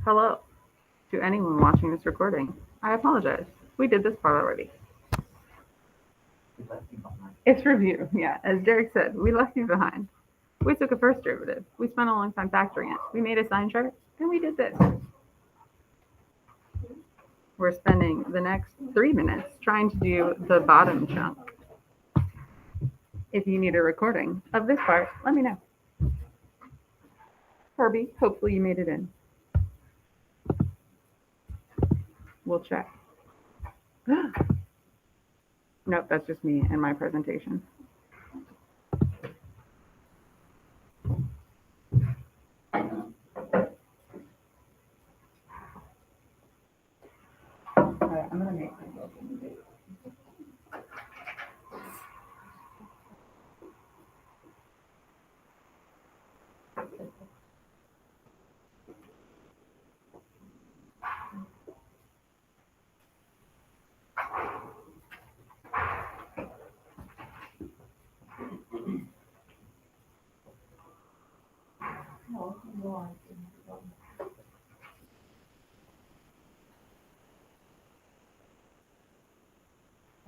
Hello to anyone watching this recording. I apologize. We did this part already. It's review. Yeah, as Derek said, we left you behind. We took a first derivative. We spent a long time factoring it. We made a sign chart, and we did this. We're spending the next 3 minutes trying to do the bottom chunk. If you need a recording of this part, let me know. Herbie, hopefully you made it in. We'll check. Nope, that's just me and my presentation. All right, I'm gonna make myself a date.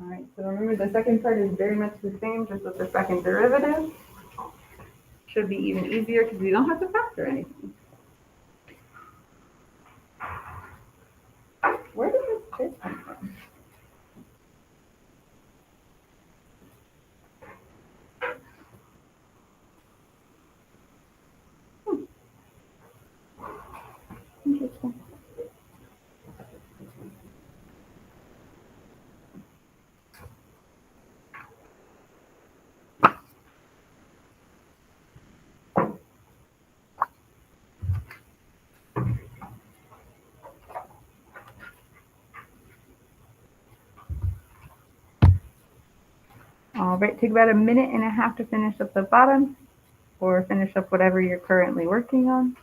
All right, so remember the second part is very much the same, just with the second derivative. Should be even easier because we don't have to factor anything. Where did this come from? Interesting. All right, take about a minute and a half to finish up the bottom or finish up whatever you're currently working on.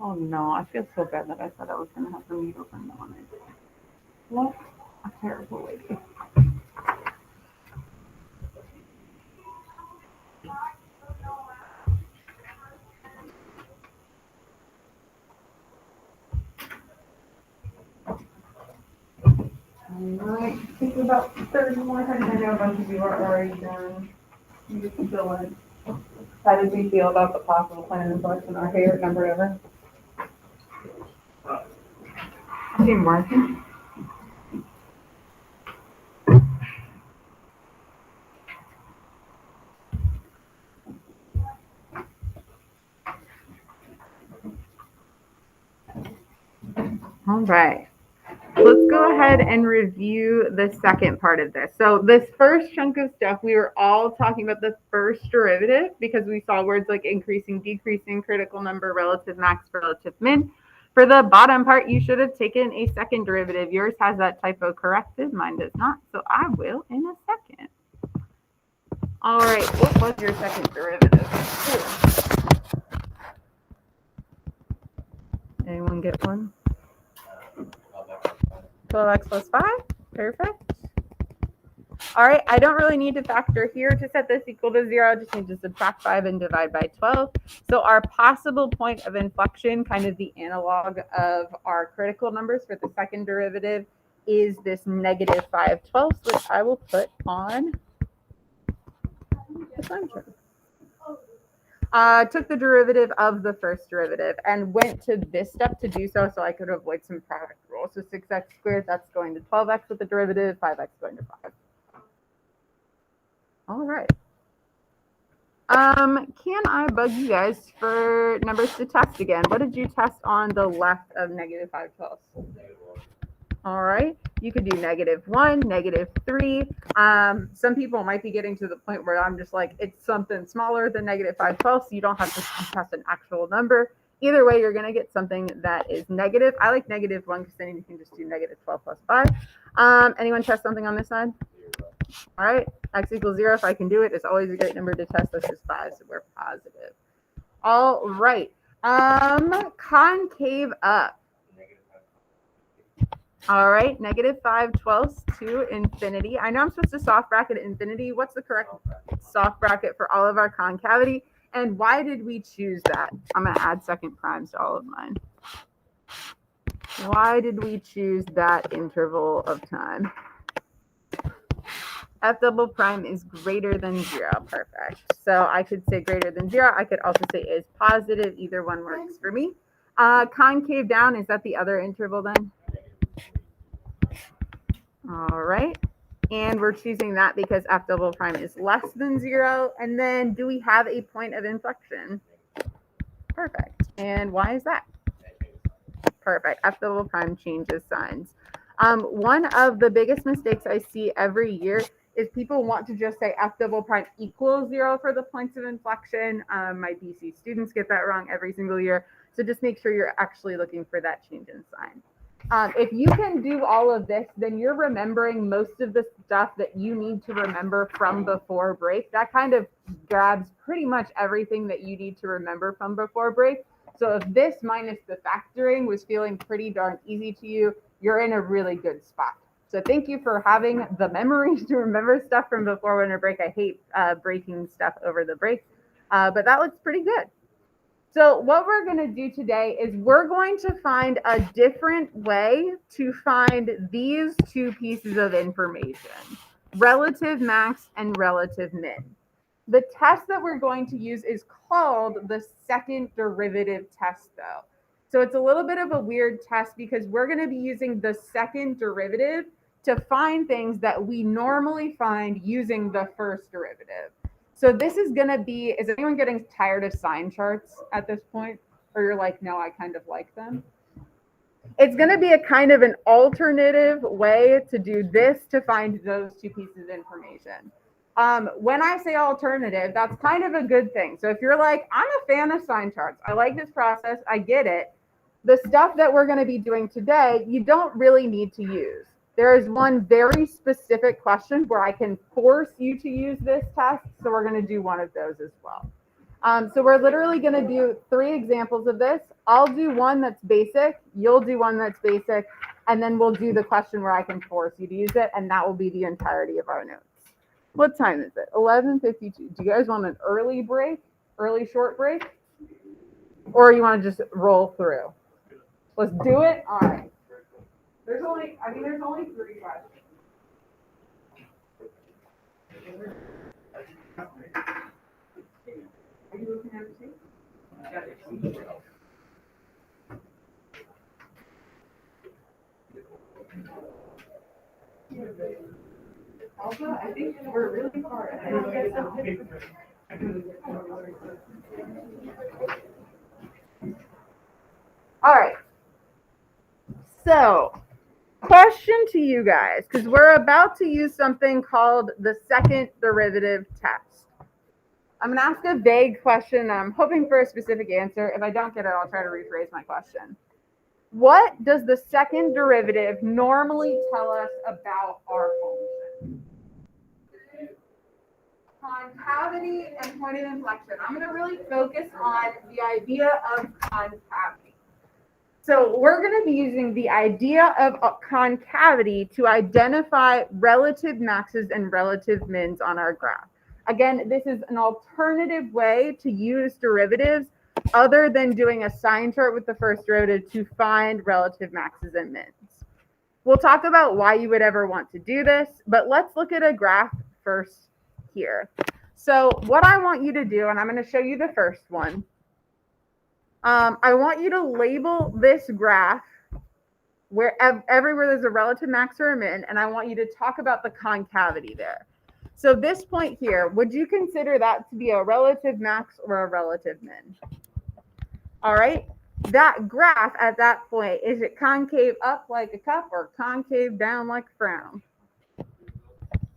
Oh no, I feel so bad that I said I was going to have the meat open on it. What a terrible lady. Alright, take about 30 more seconds. I know a bunch of you are already done. You just fill in. How did we feel about the possible plan and selection? Our favorite number ever? Team Martin. All right. Let's go ahead and review the second part of this. So this first chunk of stuff, we were all talking about the first derivative because we saw words like increasing, decreasing, critical number, relative max, relative min. For the bottom part, you should have taken a second derivative. Yours has that typo corrected. Mine does not. So I will in a second. All right. What was your second derivative? Anyone get one? 12x plus 5. Perfect. All right, I don't really need to factor here to set this equal to 0. I just need to subtract 5 and divide by 12. So our possible point of inflection, kind of the analog of our critical numbers for the second derivative, is this negative 5/12, which I will put on the sign chart. Took the derivative of the first derivative and went to this step to do so I could avoid some product rule. So 6x squared, that's going to 12x with the derivative, 5x going to 5. All right. Can I bug you guys for numbers to test again? What did you test on the left of negative 5/12? All right, you could do -1, -3. Some people might be getting to the point where I'm just like, it's something smaller than -5/12, so you don't have to test an actual number. Either way, you're going to get something that is negative. I like -1 because then you can just do -12 plus 5. Anyone test something on this side? All right, x equals 0. If I can do it, it's always a great number to test. That's just 5, so we're positive. All right, concave up. All right, -5/12 to infinity. I know I'm supposed to soft bracket infinity. What's the correct soft bracket for all of our concavity? And why did we choose that? I'm going to add second primes to all of mine. Why did we choose that interval of time? F double prime is greater than 0. Perfect. So I could say greater than 0. I could also say is positive. Either one works for me. Concave down, is that the other interval then? All right. And we're choosing that because F double prime is less than 0. And then do we have a point of inflection? Perfect. And why is that? Perfect. F double prime changes signs. One of the biggest mistakes I see every year is people want to just say F double prime equals 0 for the points of inflection. My BC students get that wrong every single year. So just make sure you're actually looking for that change in sign. If you can do all of this, then you're remembering most of the stuff that you need to remember from before break. That kind of grabs pretty much everything that you need to remember from before break. So if this minus the factoring was feeling pretty darn easy to you, you're in a really good spot. So thank you for having the memories to remember stuff from before winter break. I hate breaking stuff over the break, but that looks pretty good. So what we're going to do today is we're going to find a different way to find these two pieces of information, relative max and relative min. The test that we're going to use is called the second derivative test, though. So it's a little bit of a weird test because we're going to be using the second derivative to find things that we normally find using the first derivative. So this is going to be, is anyone getting tired of sign charts at this point? Or you're like, no, I kind of like them. It's going to be a kind of an alternative way to do this to find those two pieces of information. When I say alternative, that's kind of a good thing. So if you're like, I'm a fan of sign charts, I like this process, I get it. The stuff that we're going to be doing today, you don't really need to use. There is one very specific question where I can force you to use this test. So we're going to do one of those as well. So we're literally going to do 3 examples of this. I'll do one that's basic. You'll do one that's basic. And then we'll do the question where I can force you to use it. And that will be the entirety of our notes. What time is it? 11:52. Do you guys want an early break? Early short break? Or you want to just roll through? Let's do it. All right. There's only 3 questions. Are you looking at it too? Also, I think we're really far ahead. All right. So, question to you guys, because we're about to use something called the second derivative test. I'm going to ask a vague question. I'm hoping for a specific answer. If I don't get it, I'll try to rephrase my question. What does the second derivative normally tell us about our function? Concavity and point of inflection. I'm going to really focus on the idea of concavity. So we're going to be using the idea of concavity to identify relative maxes and relative mins on our graph. Again, this is an alternative way to use derivatives other than doing a sign chart with the first derivative to find relative maxes and mins. We'll talk about why you would ever want to do this, but let's look at a graph first here. So what I want you to do, and I'm going to show you the first one, I want you to label this graph where everywhere there's a relative max or a min, and I want you to talk about the concavity there. So this point here, would you consider that to be a relative max or a relative min? All right. that graph at that point, is it concave up like a cup or concave down like a frown?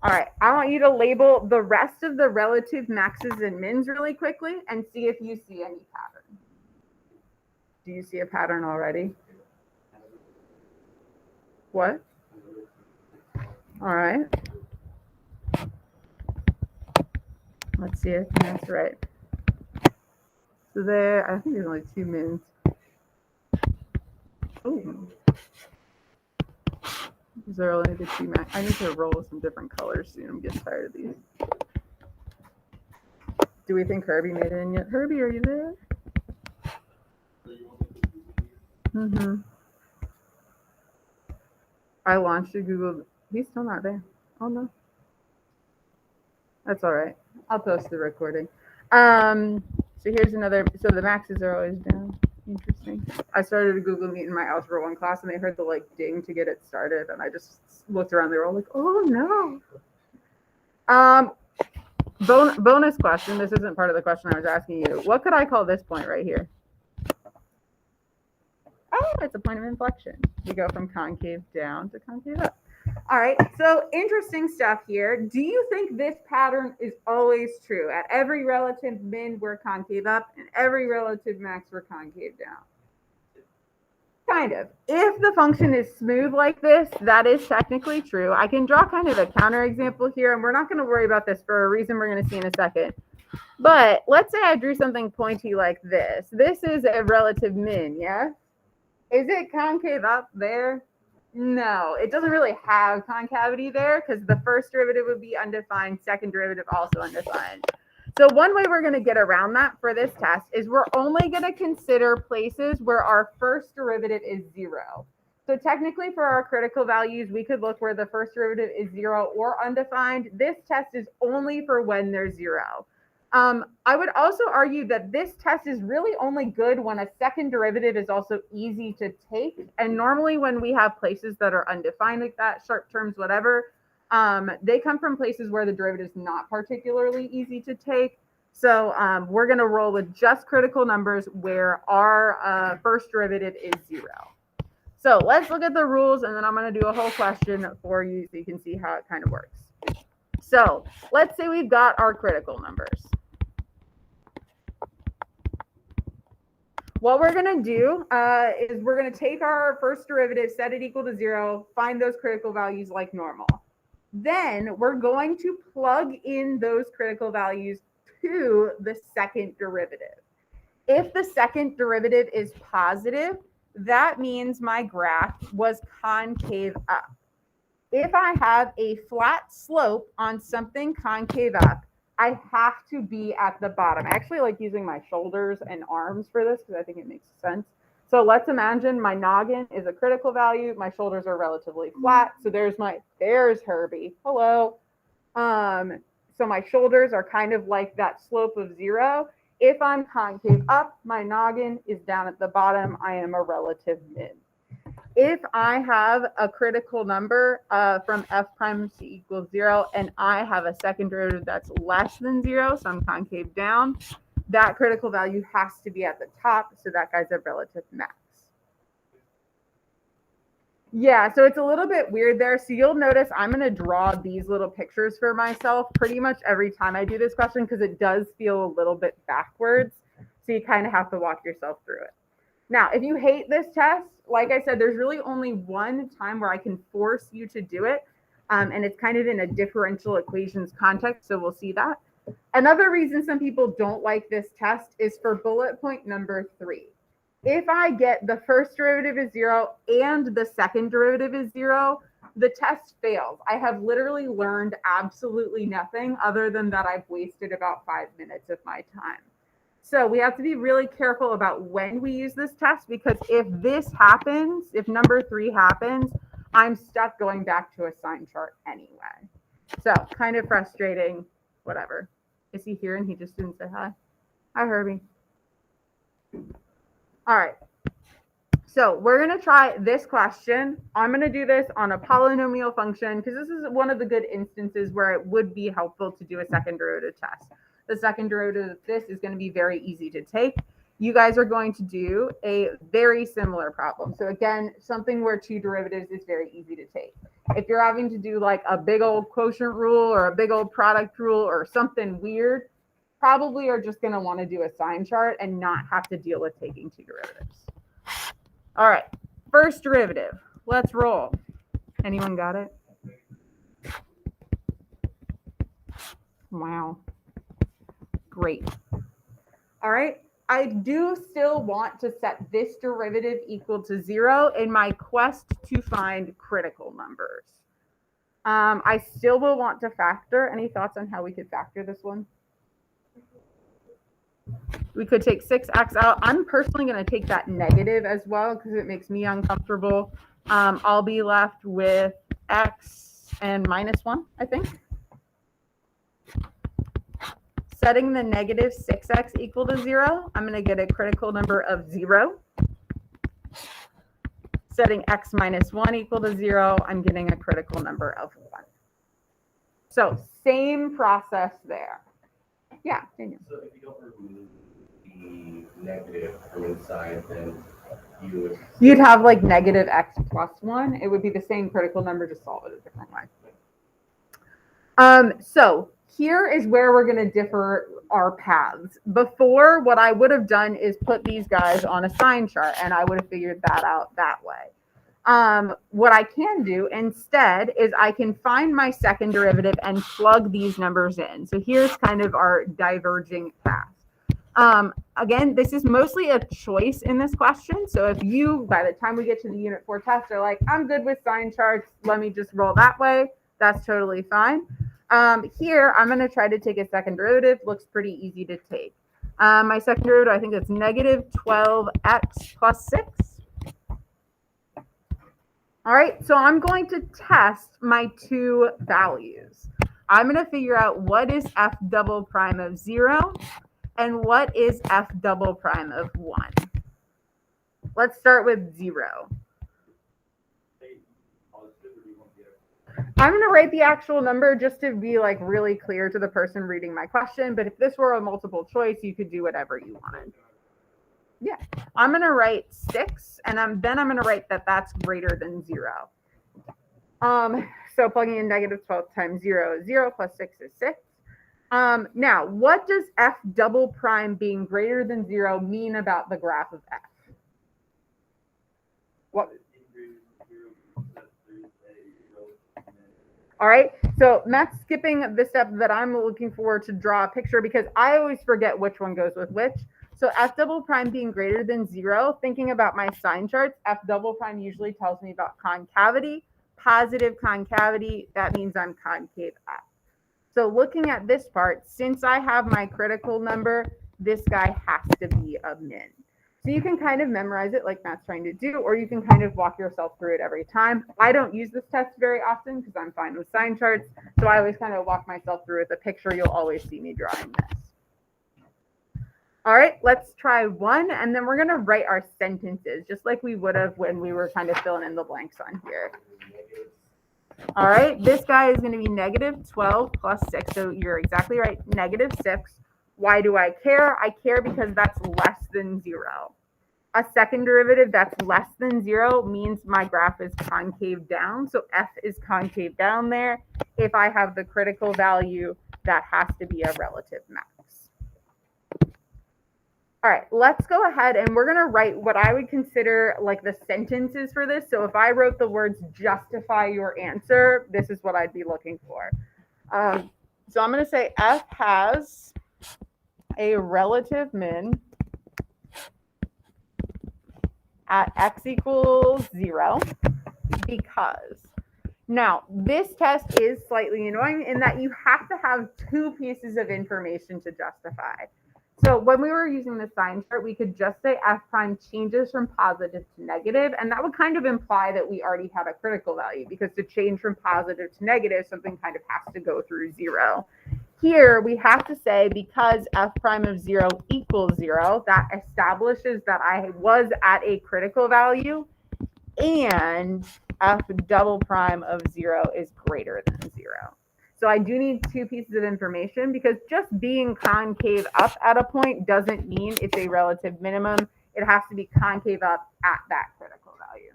All right, I want you to label the rest of the relative maxes and mins really quickly and see if you see any pattern. Do you see a pattern already? What? All right. Let's see if that's right. So there, I think there's only 2 mins. Oh. These are only the 2 max. I need to roll with some different colors soon. I'm getting tired of these. Do we think Herbie made it in yet? Herbie, are you there? Mm-hmm. I launched a Google. He's still not there. Oh no. That's all right. I'll post the recording. So here's another. So the maxes are always down. Interesting. I started a Google Meet in my Algebra 1 class, and they heard the like ding to get it started, and I just looked around. They were all like, "Oh no." Bonus question. This isn't part of the question I was asking you. What could I call this point right here? Oh, it's a point of inflection. We go from concave down to concave up. All right, so interesting stuff here. Do you think this pattern is always true? At every relative min, we're concave up, and every relative max, we're concave down. Kind of. If the function is smooth like this, that is technically true. I can draw kind of a counterexample here, and we're not going to worry about this for a reason we're going to see in a second. But let's say I drew something pointy like this. This is a relative min, yeah? Is it concave up there? No, it doesn't really have concavity there because the first derivative would be undefined, second derivative also undefined. So one way we're going to get around that for this test is we're only going to consider places where our first derivative is 0. So technically for our critical values, we could look where the first derivative is 0 or undefined. This test is only for when there's 0. I would also argue that this test is really only good when a second derivative is also easy to take. And normally when we have places that are undefined like that, sharp terms, whatever, they come from places where the derivative is not particularly easy to take. So we're going to roll with just critical numbers where our first derivative is 0. So let's look at the rules, and then I'm going to do a whole question for you so you can see how it kind of works. So let's say we've got our critical numbers. What we're going to do is we're going to take our first derivative, set it equal to 0, find those critical values like normal. Then we're going to plug in those critical values to the second derivative. If the second derivative is positive, that means my graph was concave up. If I have a flat slope on something concave up, I have to be at the bottom. I actually like using my shoulders and arms for this because I think it makes sense. So let's imagine my noggin is a critical value. My shoulders are relatively flat. So there's Herbie. Hello. So my shoulders are kind of like that slope of 0. If I'm concave up, my noggin is down at the bottom. I am a relative min. If I have a critical number from f prime to equals 0, and I have a second derivative that's less than 0, so I'm concave down, that critical value has to be at the top, so that guy's a relative max. Yeah, so it's a little bit weird there. So you'll notice I'm going to draw these little pictures for myself pretty much every time I do this question because it does feel a little bit backwards. So you kind of have to walk yourself through it. Now, if you hate this test, like I said, there's really only one time where I can force you to do it. And it's kind of in a differential equations context. So we'll see that. Another reason some people don't like this test is for bullet point number 3. If I get the first derivative is 0 and the second derivative is 0, the test fails. I have literally learned absolutely nothing other than that I've wasted about 5 minutes of my time. So we have to be really careful about when we use this test, because if this happens, if number 3 happens, I'm stuck going back to a sign chart anyway. So kind of frustrating, whatever. Is he here and he just didn't say hi? Hi, Herbie. All right. So we're going to try this question. I'm going to do this on a polynomial function because this is one of the good instances where it would be helpful to do a second derivative test. The second derivative of this is going to be very easy to take. you guys are going to do a very similar problem. So again, something where two derivatives is very easy to take. If you're having to do like a big old quotient rule or a big old product rule or something weird, probably are just going to want to do a sign chart and not have to deal with taking two derivatives. All right, first derivative. Let's roll. Anyone got it? Wow. Great. All right. I do still want to set this derivative equal to 0 in my quest to find critical numbers. I still will want to factor. Any thoughts on how we could factor this one? We could take 6x out. I'm personally going to take that negative as well because it makes me uncomfortable. I'll be left with x and minus 1, I think. Setting the negative 6x equal to 0, I'm going to get a critical number of 0. Setting x minus 1 equal to 0, I'm getting a critical number of 1. So same process there. Yeah, Daniel. So if you don't remove the negative from inside, then you'd have like negative x plus 1. It would be the same critical number, just solve it a different way. So here is where we're going to differ our paths. Before, what I would have done is put these guys on a sign chart, and I would have figured that out that way. What I can do instead is I can find my second derivative and plug these numbers in. So here's kind of our diverging path. Again, this is mostly a choice in this question. So if you, by the time we get to the Unit 4 test, are like, I'm good with sign charts, let me just roll that way, that's totally fine. Here, I'm going to try to take a second derivative. Looks pretty easy to take. My second derivative, I think it's negative 12x plus 6. All right, so I'm going to test my two values. I'm going to figure out what is f double prime of 0 and what is f double prime of 1. Let's start with 0. I'm going to write the actual number just to be like really clear to the person reading my question. But if this were a multiple choice, you could do whatever you wanted. Yeah, I'm going to write 6, and then I'm going to write that that's greater than 0. So plugging in negative 12 times 0 is 0 plus 6 is 6. Now, what does f double prime being greater than 0 mean about the graph of f? What? All right, so Matt's skipping the step that I'm looking for to draw a picture because I always forget which one goes with which. So f double prime being greater than 0, thinking about my sign charts, f double prime usually tells me about concavity. Positive concavity, that means I'm concave up. So looking at this part, since I have my critical number, this guy has to be a min. So you can kind of memorize it like Matt's trying to do, or you can kind of walk yourself through it every time. I don't use this test very often because I'm fine with sign charts. So I always kind of walk myself through with a picture. You'll always see me drawing this. All right, let's try 1, and then we're going to write our sentences just like we would have when we were kind of filling in the blanks on here. All right, this guy is going to be negative 12 plus 6. So you're exactly right, negative 6. Why do I care? I care because that's less than 0. A second derivative that's less than 0 means my graph is concave down. So f is concave down there. If I have the critical value, that has to be a relative max. All right, let's go ahead and we're going to write what I would consider like the sentences for this. So if I wrote the words justify your answer, this is what I'd be looking for. So I'm going to say f has a relative min at x equals 0 because. Now, this test is slightly annoying in that you have to have two pieces of information to justify. So when we were using the sign chart, we could just say f prime changes from positive to negative, and that would kind of imply that we already had a critical value because to change from positive to negative, something kind of has to go through 0. Here, we have to say because f prime of 0 equals 0, that establishes that I was at a critical value, and f double prime of 0 is greater than 0. So I do need two pieces of information because just being concave up at a point doesn't mean it's a relative minimum. It has to be concave up at that critical value.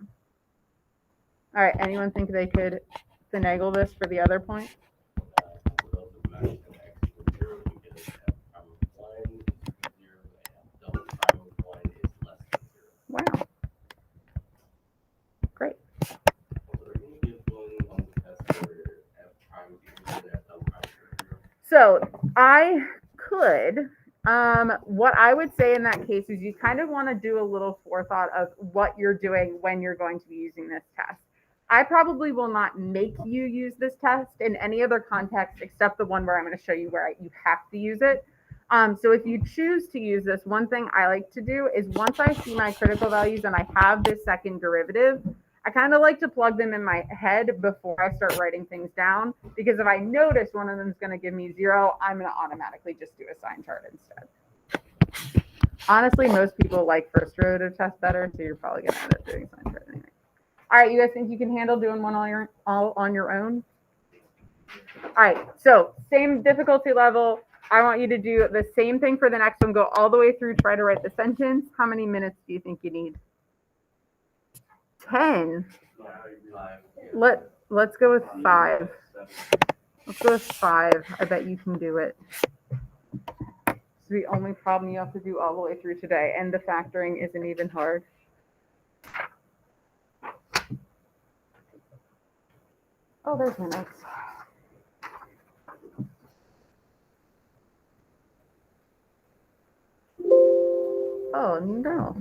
All right, anyone think they could finagle this for the other point? Relative max and x equals 0 because f prime of 1 is 0 and double prime of 1 is less than 0. Wow. Great. So are you going to give one on the test where f prime is equal to f double prime is 0? So I could, what I would say in that case is you kind of want to do a little forethought of what you're doing when you're going to be using this test. I probably will not make you use this test in any other context except the one where I'm going to show you where you have to use it. So if you choose to use this, one thing I like to do is once I see my critical values and I have this second derivative, I kind of like to plug them in my head before I start writing things down, because if I notice one of them is going to give me 0, I'm going to automatically just do a sign chart instead. Honestly, most people like first derivative test better, so you're probably going to end up doing sign chart anyway. All right, you guys think you can handle doing one all on your own? All right, so same difficulty level. I want you to do the same thing for the next one. Go all the way through, try to write the sentence. How many minutes do you think you need? 10. Let's go with 5. Let's go with 5. I bet you can do it. It's the only problem you have to do all the way through today, and the factoring isn't even hard. Oh, there's my notes. Oh, no.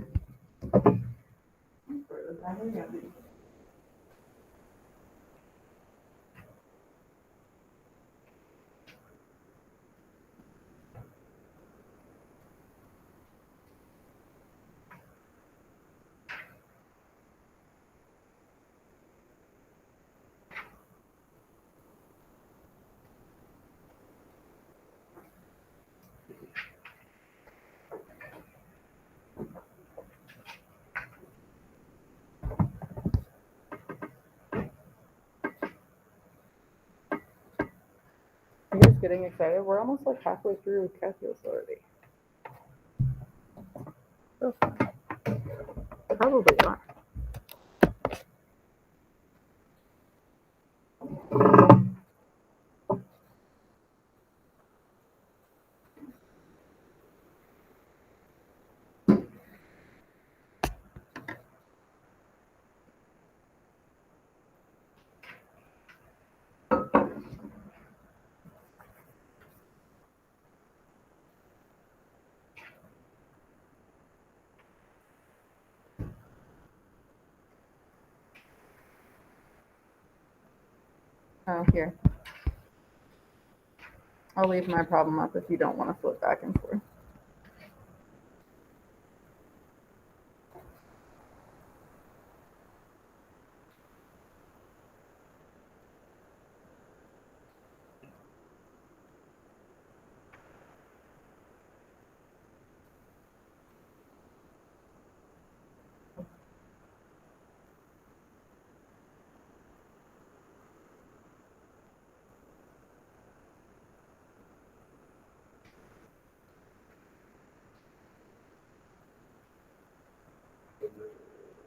You guys getting excited? We're almost like halfway through calculus already. So fun. Probably not. Oh, here. I'll leave my problem up if you don't want to flip back and forth.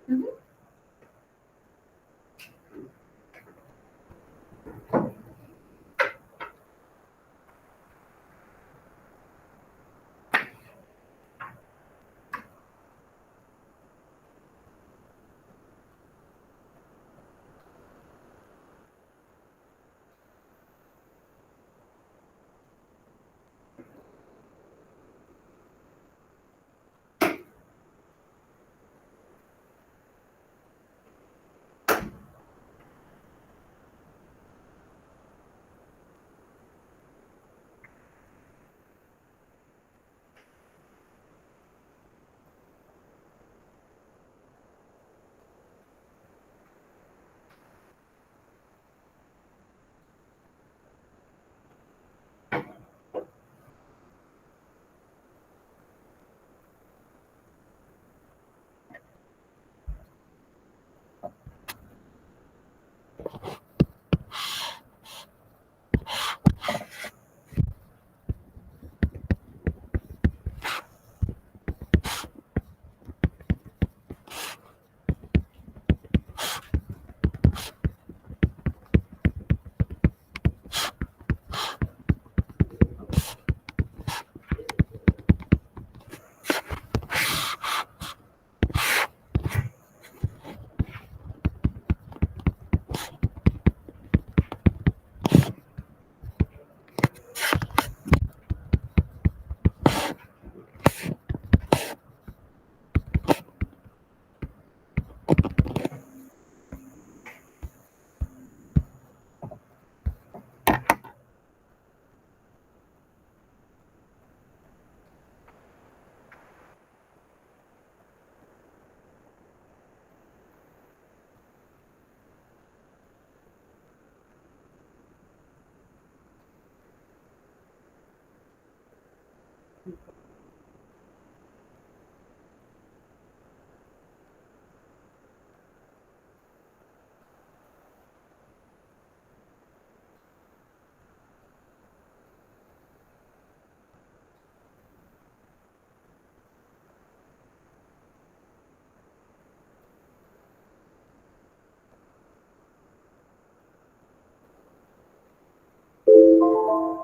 Mm-hmm.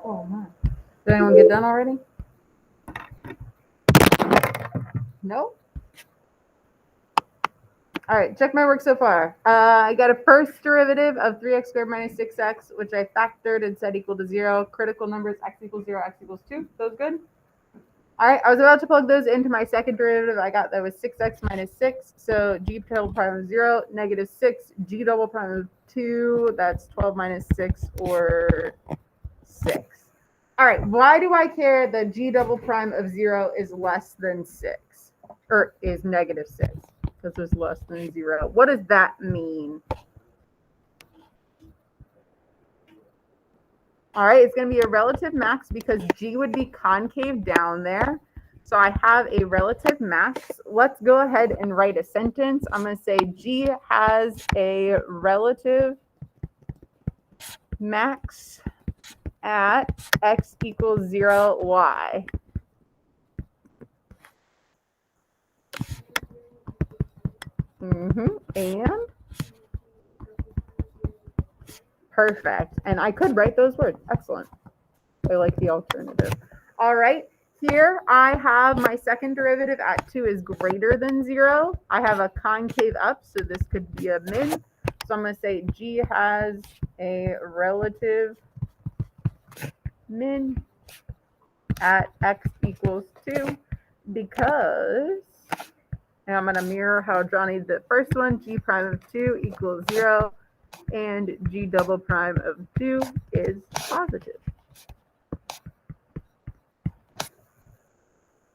Oh man. Did anyone get done already? No? All right, check my work so far. I got a first derivative of 3x squared minus 6x, which I factored and set equal to 0. Critical numbers, x equals 0, x equals 2. Those good? All right, I was about to plug those into my second derivative. I got that was 6x minus 6. So g double prime of 0, negative 6. G double prime of 2, that's 12 minus 6, or 6. All right, why do I care that g double prime of 0 is less than 6? Or is negative 6? Because it's less than 0. What does that mean? All right, it's going to be a relative max because g would be concave down there. So I have a relative max. Let's go ahead and write a sentence. I'm going to say g has a relative max at x equals 0, y. And perfect. And I could write those words. Excellent. I like the alternative. All right. Here I have my second derivative at 2 is greater than 0. I have a concave up, so this could be a min. So I'm going to say g has a relative min at x equals 2 because, and I'm going to mirror how Johnny did the first one, g prime of 2 equals 0, and g double prime of 2 is positive.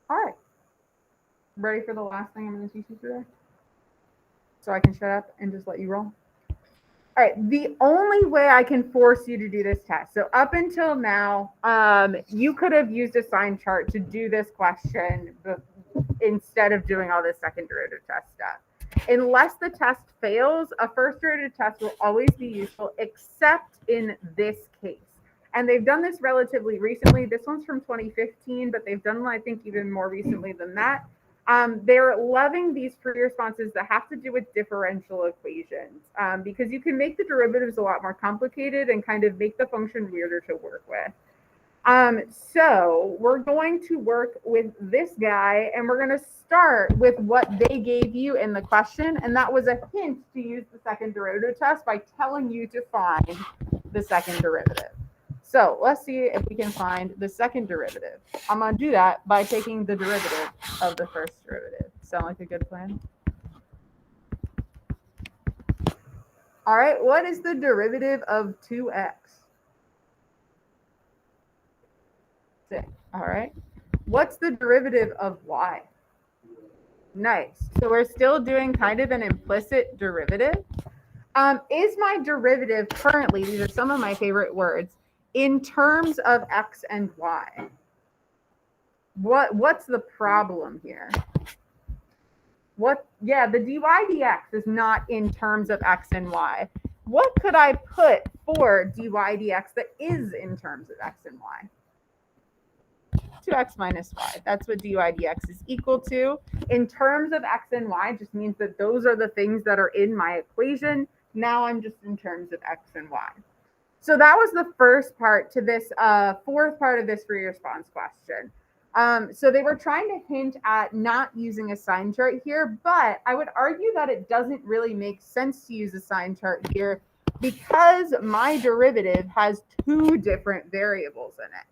All right. Ready for the last thing I'm going to teach you today? So I can shut up and just let you roll? All right. The only way I can force you to do this test. So up until now, you could have used a sign chart to do this question instead of doing all this second derivative test stuff. Unless the test fails, a first derivative test will always be useful, except in this case. And they've done this relatively recently. This one's from 2015, but they've done one, I think, even more recently than that. They're loving these free responses that have to do with differential equations because you can make the derivatives a lot more complicated and kind of make the function weirder to work with. So we're going to work with this guy, and we're going to start with what they gave you in the question, and that was a hint to use the second derivative test by telling you to find the second derivative. So let's see if we can find the second derivative. I'm going to do that by taking the derivative of the first derivative. Sound like a good plan? All right, what is the derivative of 2x? 6. All right. What's the derivative of y? Nice. So we're still doing kind of an implicit derivative. Is my derivative currently, these are some of my favorite words, in terms of x and y? What's the problem here? Yeah, the dy dx is not in terms of x and y. What could I put for dy dx that is in terms of x and y? 2x minus y. That's what dy dx is equal to. In terms of x and y just means that those are the things that are in my equation. Now I'm just in terms of x and y. So that was the first part to this fourth part of this free response question. So they were trying to hint at not using a sign chart here, but I would argue that it doesn't really make sense to use a sign chart here because my derivative has two different variables in it.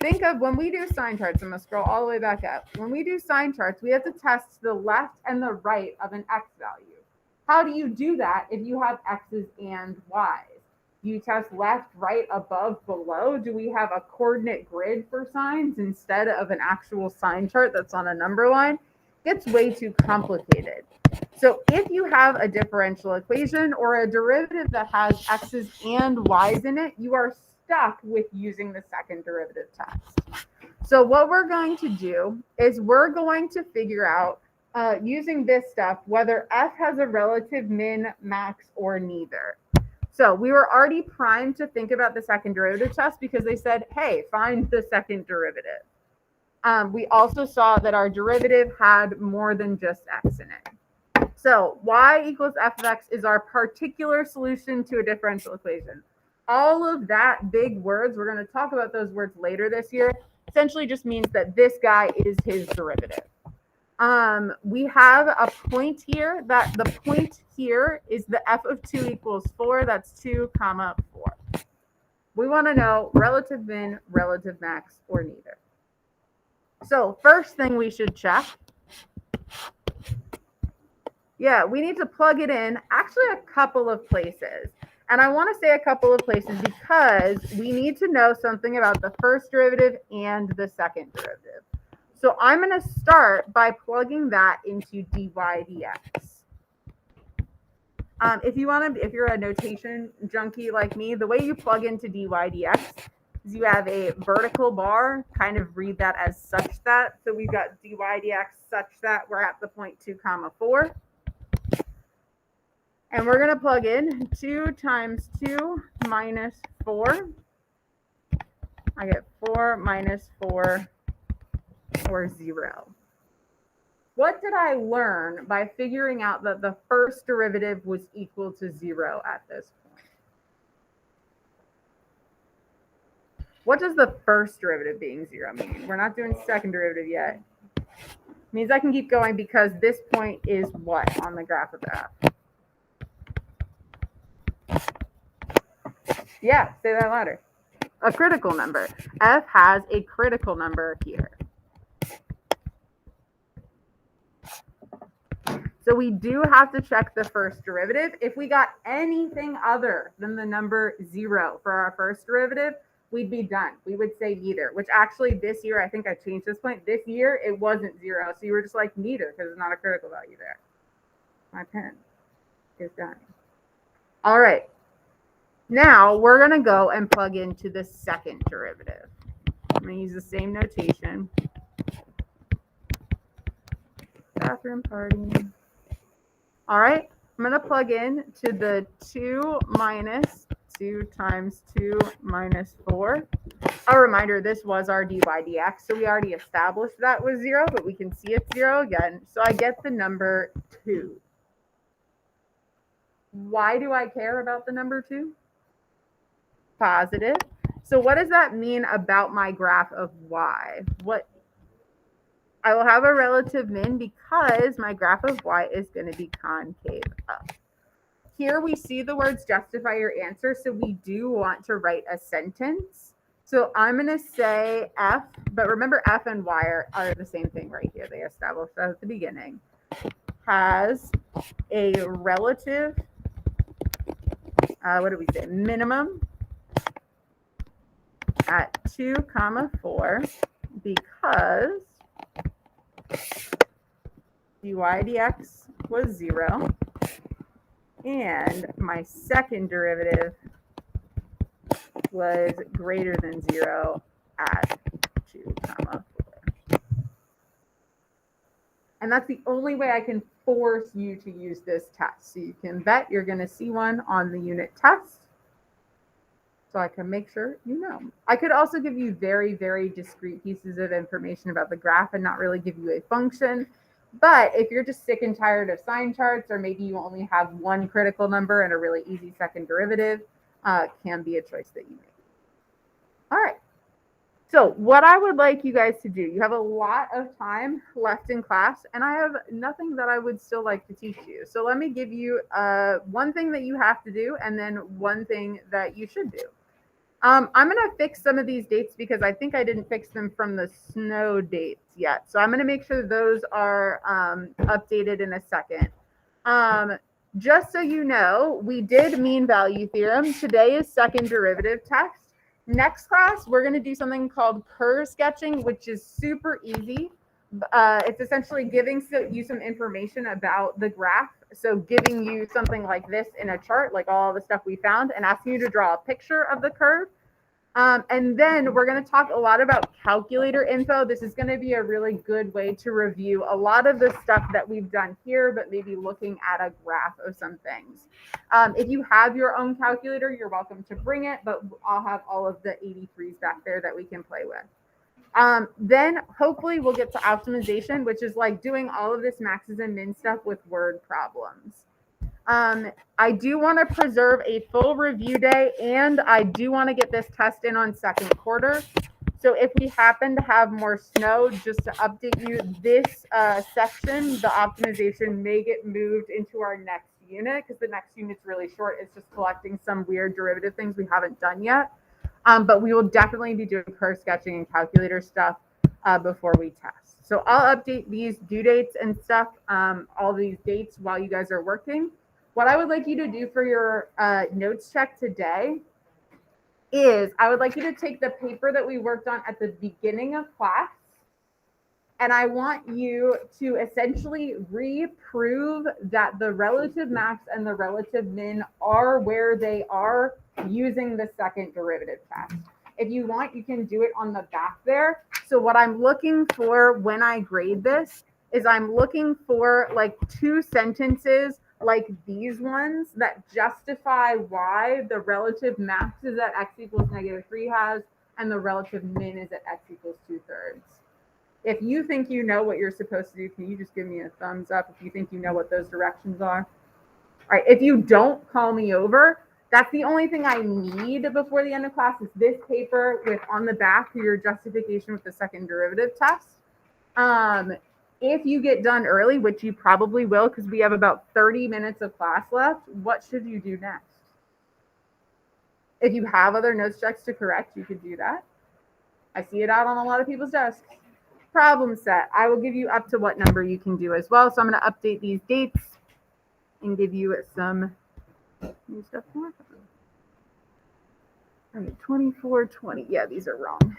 Think of when we do sign charts, I'm going to scroll all the way back up. When we do sign charts, we have to test the left and the right of an x value. How do you do that if you have x's and y's? You test left, right, above, below. Do we have a coordinate grid for signs instead of an actual sign chart that's on a number line? It's way too complicated. So if you have a differential equation or a derivative that has x's and y's in it, you are stuck with using the second derivative test. So what we're going to do is we're going to figure out using this stuff whether f has a relative min, max, or neither. So we were already primed to think about the second derivative test because they said, hey, find the second derivative. We also saw that our derivative had more than just x in it. So y equals f of x is our particular solution to a differential equation. All of that big words, we're going to talk about those words later this year, essentially just means that this guy is his derivative. We have a point here that the point here is the f of 2 equals 4. That's 2 comma 4. We want to know relative min, relative max, or neither. So first thing we should check. Yeah, we need to plug it in actually a couple of places. And I want to say a couple of places because we need to know something about the first derivative and the second derivative. So I'm going to start by plugging that into dy dx. If you're a notation junkie like me, the way you plug into dy dx is you have a vertical bar, kind of read that as such that. So we've got dy dx such that we're at the point 2 comma 4. And we're going to plug in 2 times 2 minus 4. I get 4 minus 4 or 0. What did I learn by figuring out that the first derivative was equal to 0 at this point? What does the first derivative being 0 mean? We're not doing second derivative yet. It means I can keep going because this point is what on the graph of f? Yeah, say that louder. A critical number. F has a critical number here. So we do have to check the first derivative. If we got anything other than the number 0 for our first derivative, we'd be done. We would say neither, which actually this year, I think I changed this point. This year, it wasn't 0. So you were just like neither because it's not a critical value there. My pen is done. All right. Now we're going to go and plug into the second derivative. I'm going to use the same notation. Bathroom party. All right. I'm going to plug in to the 2 minus 2 times 2 minus 4. A reminder, this was our dy dx, so we already established that was 0, but we can see it's 0 again. So I get the number 2. Why do I care about the number 2? Positive. So what does that mean about my graph of y? I will have a relative min because my graph of y is going to be concave up. Here we see the words justify your answer, so we do want to write a sentence. So I'm going to say f, but remember f and y are the same thing right here. They established that at the beginning. Has a relative, what did we say, minimum at 2 comma 4 because dy dx was 0 and my second derivative was greater than 0 at 2 comma 4. And that's the only way I can force you to use this test. So you can bet you're going to see one on the unit test. So I can make sure you know. I could also give you very, very discrete pieces of information about the graph and not really give you a function. But if you're just sick and tired of sign charts, or maybe you only have one critical number and a really easy second derivative, can be a choice that you make. All right. So what I would like you guys to do, you have a lot of time left in class, and I have nothing that I would still like to teach you. So let me give you one thing that you have to do and then one thing that you should do. I'm going to fix some of these dates because I think I didn't fix them from the snow dates yet. So I'm going to make sure those are updated in a second. Just so you know, we did mean value theorem. Today is second derivative test. Next class, we're going to do something called curve sketching, which is super easy. It's essentially giving you some information about the graph. So giving you something like this in a chart, like all the stuff we found, and asking you to draw a picture of the curve. And then we're going to talk a lot about calculator info. This is going to be a really good way to review a lot of the stuff that we've done here, but maybe looking at a graph of some things. If you have your own calculator, you're welcome to bring it, but I'll have all of the 83s back there that we can play with. Then hopefully we'll get to optimization, which is like doing all of this maxes and min stuff with word problems. I do want to preserve a full review day, and I do want to get this test in on second quarter. So if we happen to have more snow, just to update you, this section, the optimization may get moved into our next unit because the next unit's really short. It's just collecting some weird derivative things we haven't done yet. But we will definitely be doing curve sketching and calculator stuff before we test. So I'll update these due dates and stuff, all these dates while you guys are working. What I would like you to do for your notes check today is I would like you to take the paper that we worked on at the beginning of class, and I want you to essentially reprove that the relative max and the relative min are where they are using the second derivative test. If you want, you can do it on the back there. So what I'm looking for when I grade this is I'm looking for like 2 sentences like these ones that justify why the relative max is at x equals -3 and the relative min is at x equals 2/3. If you think you know what you're supposed to do, can you just give me a thumbs up if you think you know what those directions are? All right, if you don't, call me over. That's the only thing I need before the end of class is this paper with on the back your justification with the second derivative test. If you get done early, which you probably will because we have about 30 minutes of class left, what should you do next? If you have other notes checks to correct, you could do that. I see it out on a lot of people's desks. Problem set. I will give you up to what number you can do as well. So I'm going to update these dates and give you some new stuff to work on. All right, 24, 20. Yeah, these are wrong.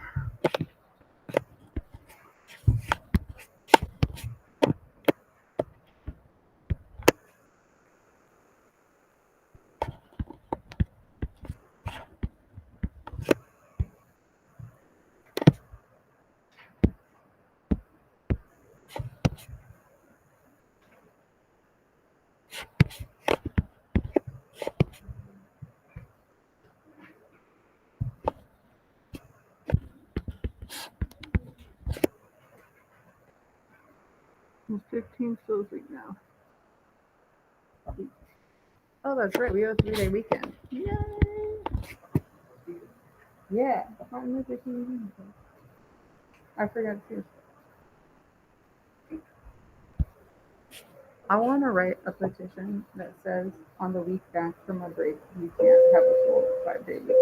It's 15 still this week now. Oh, that's right. We have a 3-day weekend. Yay! Yeah. Martin Luther King. I forgot to. I want to write a petition that says on the week back from a break, you can't have a full 5-day week.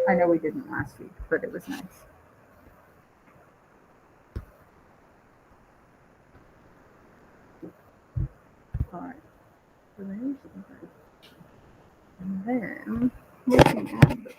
I know we didn't last week, but it was nice. All right. So there's that. And then looking at the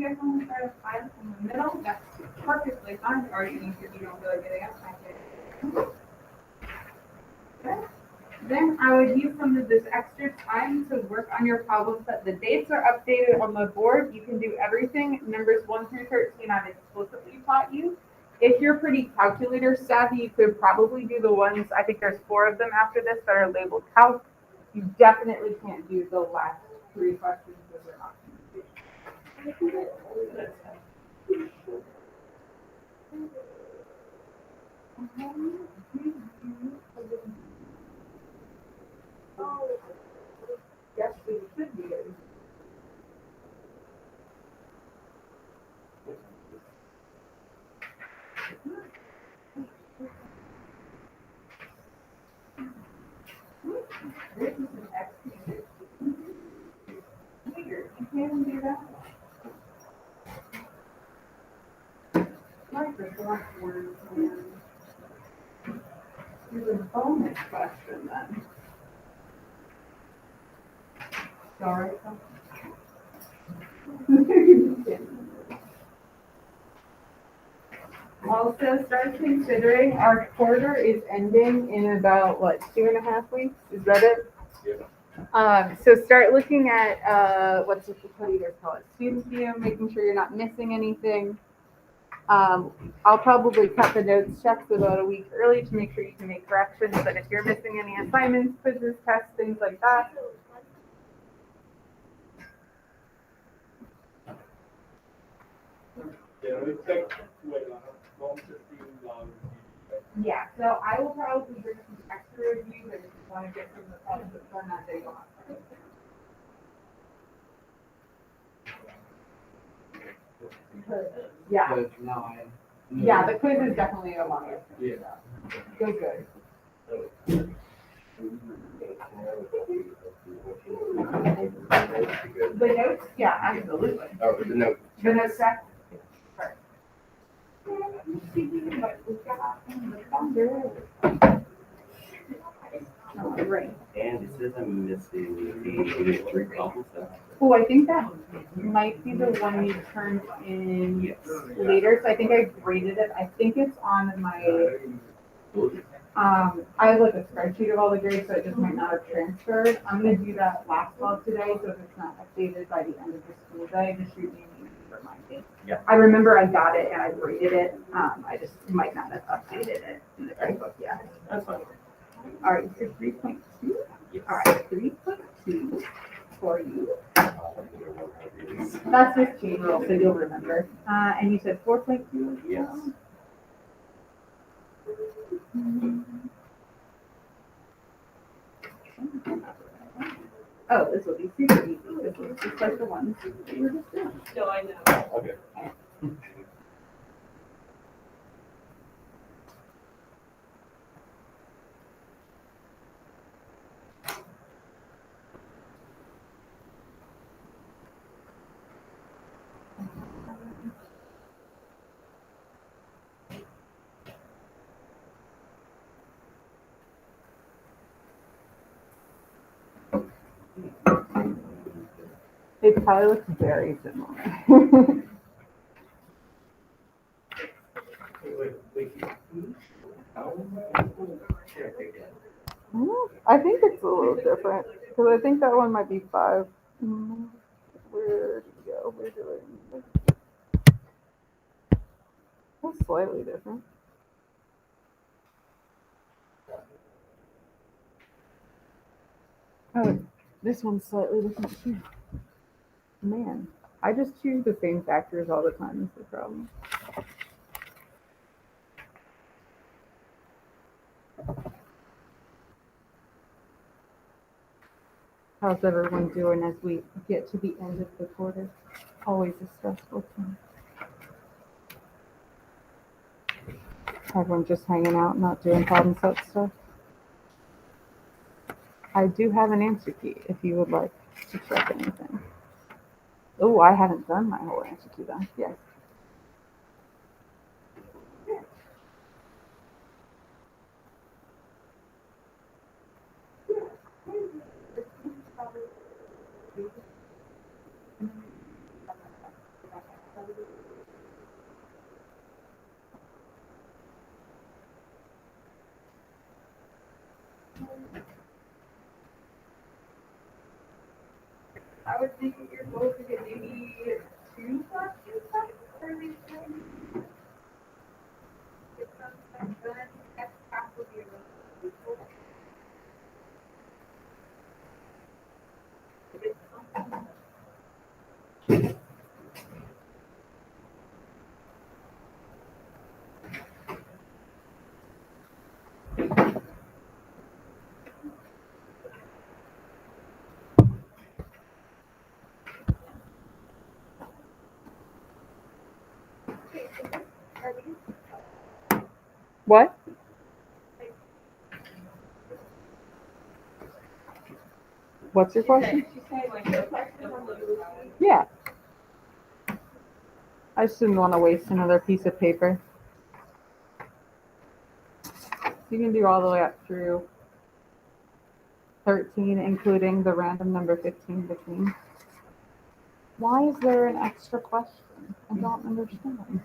you guys want to start at 5 in the middle? That's perfectly fine. Or even if you don't feel like getting up, I can. Okay. Then I would use some of this extra time to work on your problem set. The dates are updated on the board. You can do everything. Numbers 1 through 13 I've explicitly taught you. If you're pretty calculator savvy, you could probably do the ones, I think there's 4 of them after this that are labeled calc. You definitely can't do the last 3 questions because they're not. Yes, we should be. This is an excellent. Weird. You can't do that. Microsoft Word. Here's a bonus question then. Sorry. Also, start considering our quarter is ending in about what, 2.5 weeks? Is that it? So start looking at what do you guys call it? Student view, making sure you're not missing anything. I'll probably cut the notes checks about a week early to make sure you can make corrections. But if you're missing any assignments, quizzes, tests, things like that, yeah. So I will probably bring some extra reviews and if you want to get some of the problems done that day, you'll have to. Yeah. But now I. Yeah, the quiz is definitely a lot. Yeah. Good. The notes, yeah, absolutely. Oh, the note. The notes set. Right. And it says I'm missing the 3 problem sets. Oh, I think that might be the one you turned in Yes. later, so I think I graded it. I think it's on my, I have like a spreadsheet of all the grades, so it just might not have transferred. I'm gonna do that last log today, so if it's not updated by the end of the school day, just shoot me an email to remind me. Yeah. I remember I got it and I graded it, I just might not have updated it in the textbook yet. That's fine. All right, so 3.2, Yes. all right, 3.2 for you. That's just general, so you'll remember. And you said 4.2? Yes. Oh, this will be super easy. This is just like the ones that you were just doing. No, I know. Okay. It probably looks very similar. I think it's a little different because I think that one might be 5. Where did it go? Where did it? That's slightly different. Oh, this one's slightly different too. Man, I just choose the same factors all the time. Is the problem? How's everyone doing as we get to the end of the quarter? Always a stressful time. Everyone just hanging out, not doing problem set stuff. I do have an answer key if you would like to check anything. Oh, I haven't done my whole answer key then. Yes. I would think that you're supposed to get maybe 2 questions for these things. Get some stuff done. Next half will be a little useful. Get something. What? What's your question? She's saying like the question on the blue. Yeah. I just didn't want to waste another piece of paper. You can do all the way up through 13, including the random number 15 between. Why is there an extra question? I don't understand.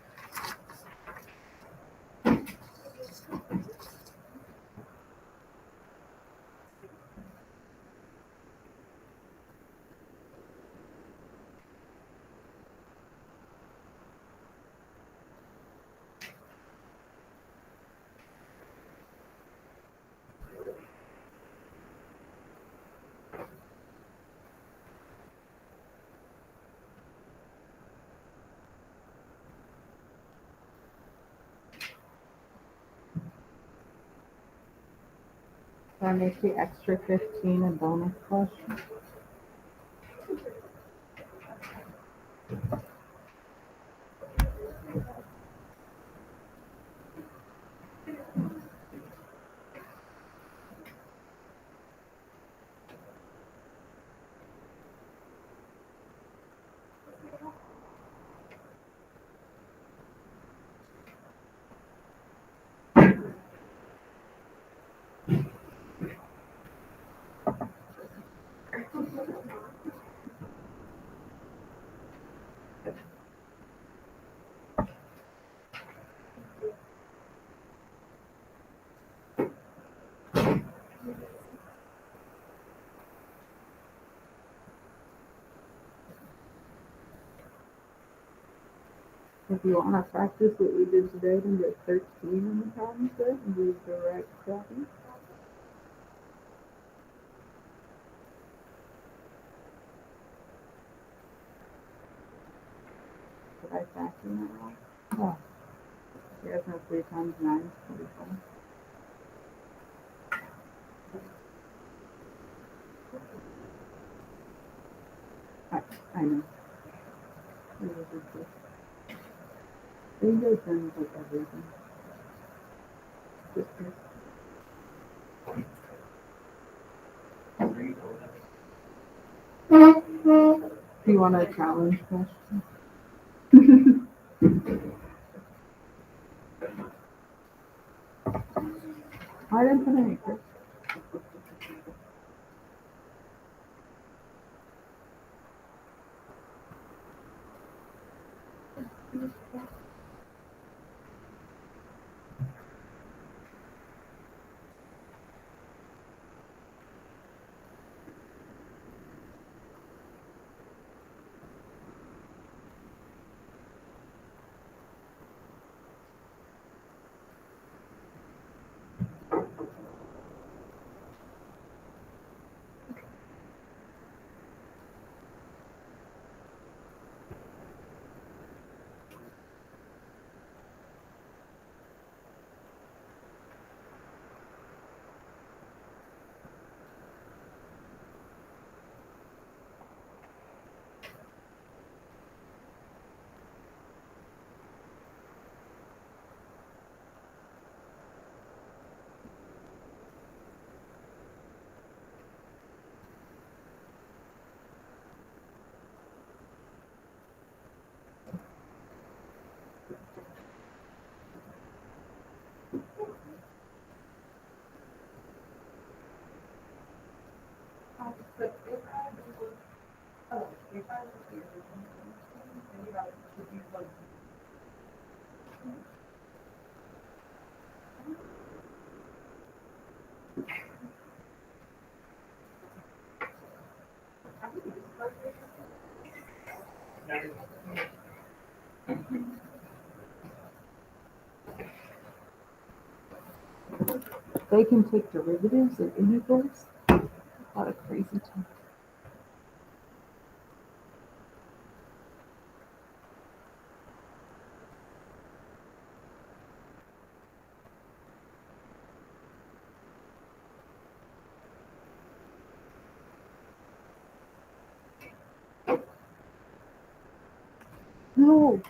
That makes the extra 15 a bonus question. If you want to practice what we did today and get 13 in the problem set and use direct copy. Did I factor that wrong? Oh, you guys know 3 times 9 is 24. I know. It was just this. They go things like everything. Just this. Do you want a challenge question? I didn't put any questions. They can take derivatives of integrals. A lot of crazy stuff. No.